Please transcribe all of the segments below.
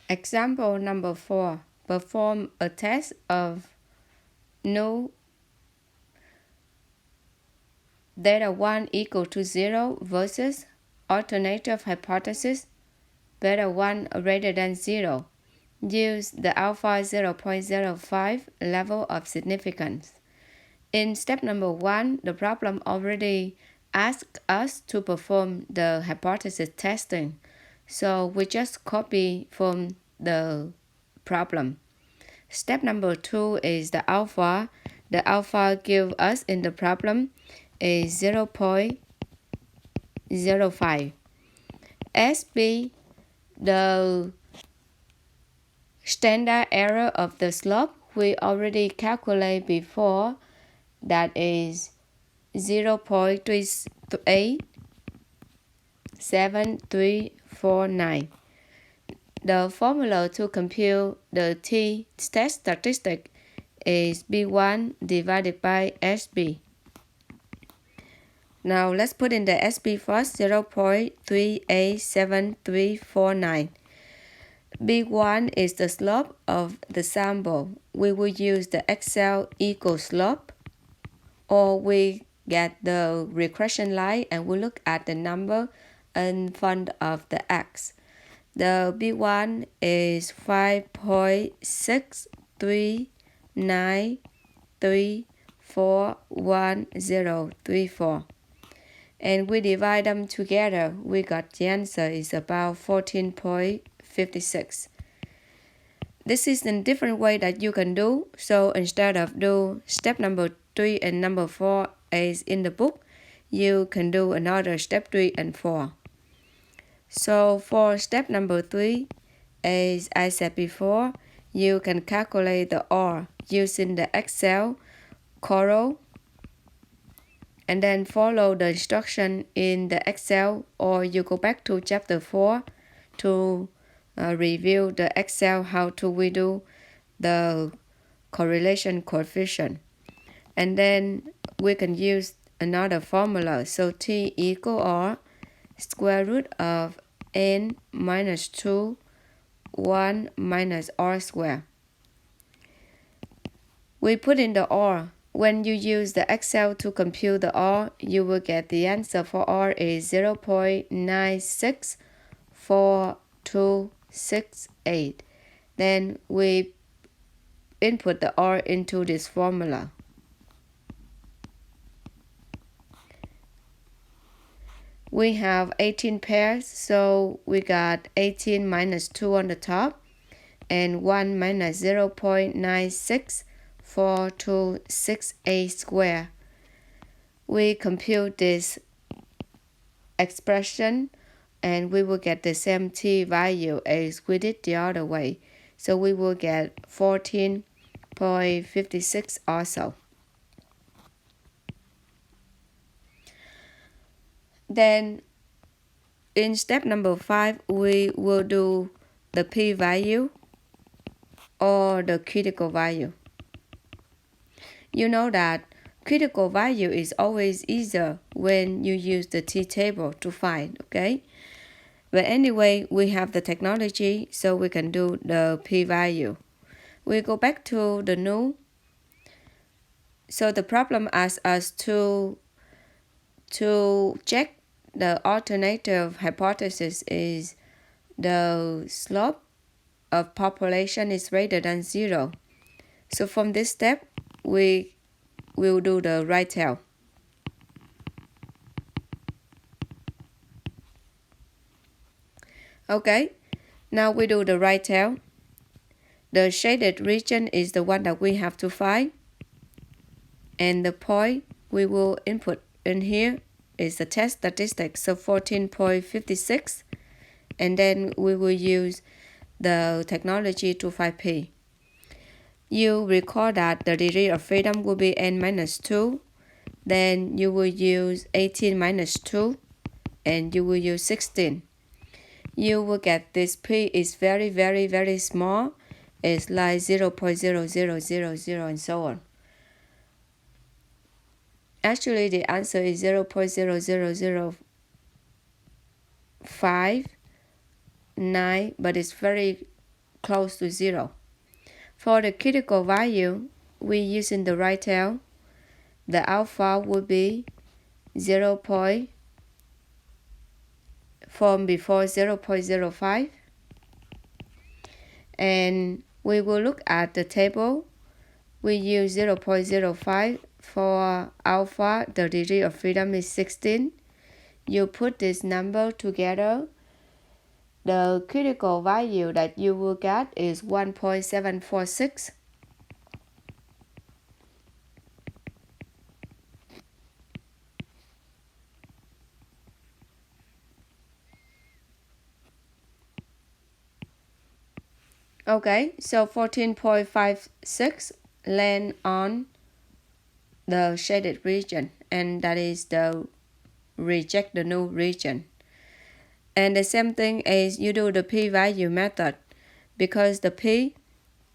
Example number 4. Perform a test of null theta 1 equal to 0 versus alternative hypothesis beta 1 greater than 0. Use the alpha 0.05 level of significance. In step number 1, the problem already asked us to perform the hypothesis testing, so we just copy from the problem. Step number 2 is the alpha. The alpha given us in the problem is 0.05. SB, the standard error of the slope, we already calculate before, that is 0.387349. The formula to compute the t-test statistic is B1 divided by SB. Now let's put in the SB first, 0.387349. B1 is the slope of the sample. We will use the Excel equal slope, or we get the regression line and we look at the number in front of the X. The B1 is 5.63934134. And we divide them together, we got the answer is about 14.56. This is a different way that you can do. So instead of do step number 3 and number 4 as in the book, you can do another step 3 and 4. So for step number 3, as I said before, you can calculate the R using the Excel Corel, and then follow the instruction in the Excel, or you go back to chapter 4 to review the Excel how to we do the correlation coefficient. And then we can use another formula. So T equal R square root of n minus 2 1 minus R square. We put in the R. When you use the Excel to compute the R, you will get the answer for R is 0.964268. Then we input the R into this formula. We have 18 pairs, so we got 18 minus 2 on the top and 1 minus 0.964268 square. We compute this expression and we will get the same t value as we did the other way. So we will get 14.56 also. Then in step number 5, we will do the p-value or the critical value. You know that critical value is always easier when you use the t-table to find, okay? But anyway, we have the technology, so we can do the p-value. We go back to the null. So the problem asks us to check the alternative hypothesis is the slope of population is greater than 0. So from this step, we will do the right tail. Okay, now we do the right tail. The shaded region is the one that we have to find. And the point we will input in here is the test statistics, so 14.56. And then we will use the technology to find P. You recall that the degree of freedom will be n minus 2. Then you will use 18 minus 2. And you will use 16. You will get this P is very, very, very small. It's like 0.0000 and so on. Actually, the answer is 0.0005. 9, but it's very close to 0. For the critical value, we using the right tail. The alpha would be 0. From before 0.05. And we will look at the table. We use 0.05 for alpha. The degree of freedom is 16. You put this number together. The critical value that you will get is 1.746. Okay, so 14.56 land on the shaded region, and that is the reject the null region. And the same thing is you do the p-value method, because the p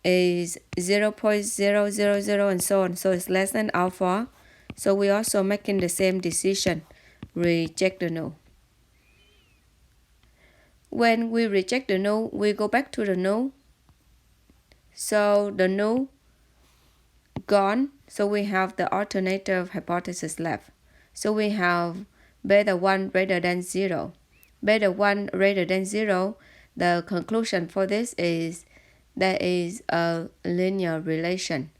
is 0.000 and so on, so it's less than alpha. So we also making the same decision, reject the null. When we reject the null, we go back to the null. So the null gone, so we have the alternative hypothesis left. So we have beta 1 greater than 0. Beta 1 greater than 0, the conclusion for this is there is a linear relation.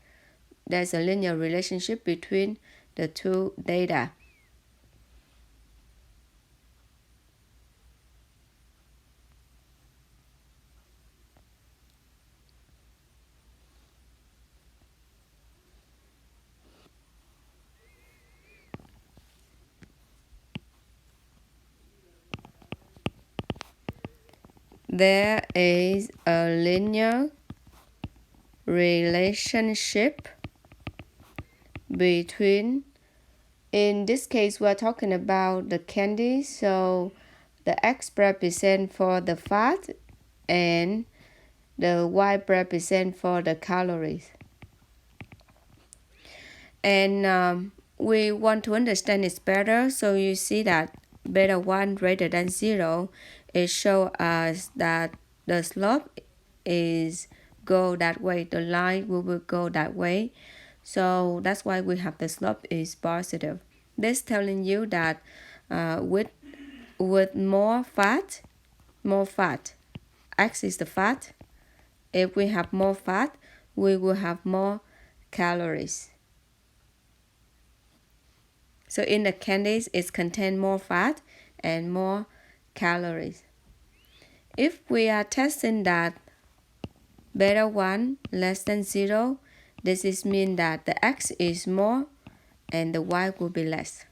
There's a linear relationship between the two data. There is a linear relationship between, in this case we're talking about the candy, so the X represent for the fat and the Y represent for the calories. And we want to understand it better, so you see that beta 1 greater than 0, it shows us that the slope is go that way, the line will go that way. So that's why we have the slope is positive. This telling you that with more fat, X is the fat. If we have more fat, we will have more calories. So in the candies, it contains more fat and more calories. If we are testing that beta 1 less than 0, this is mean that the X is more and the Y will be less.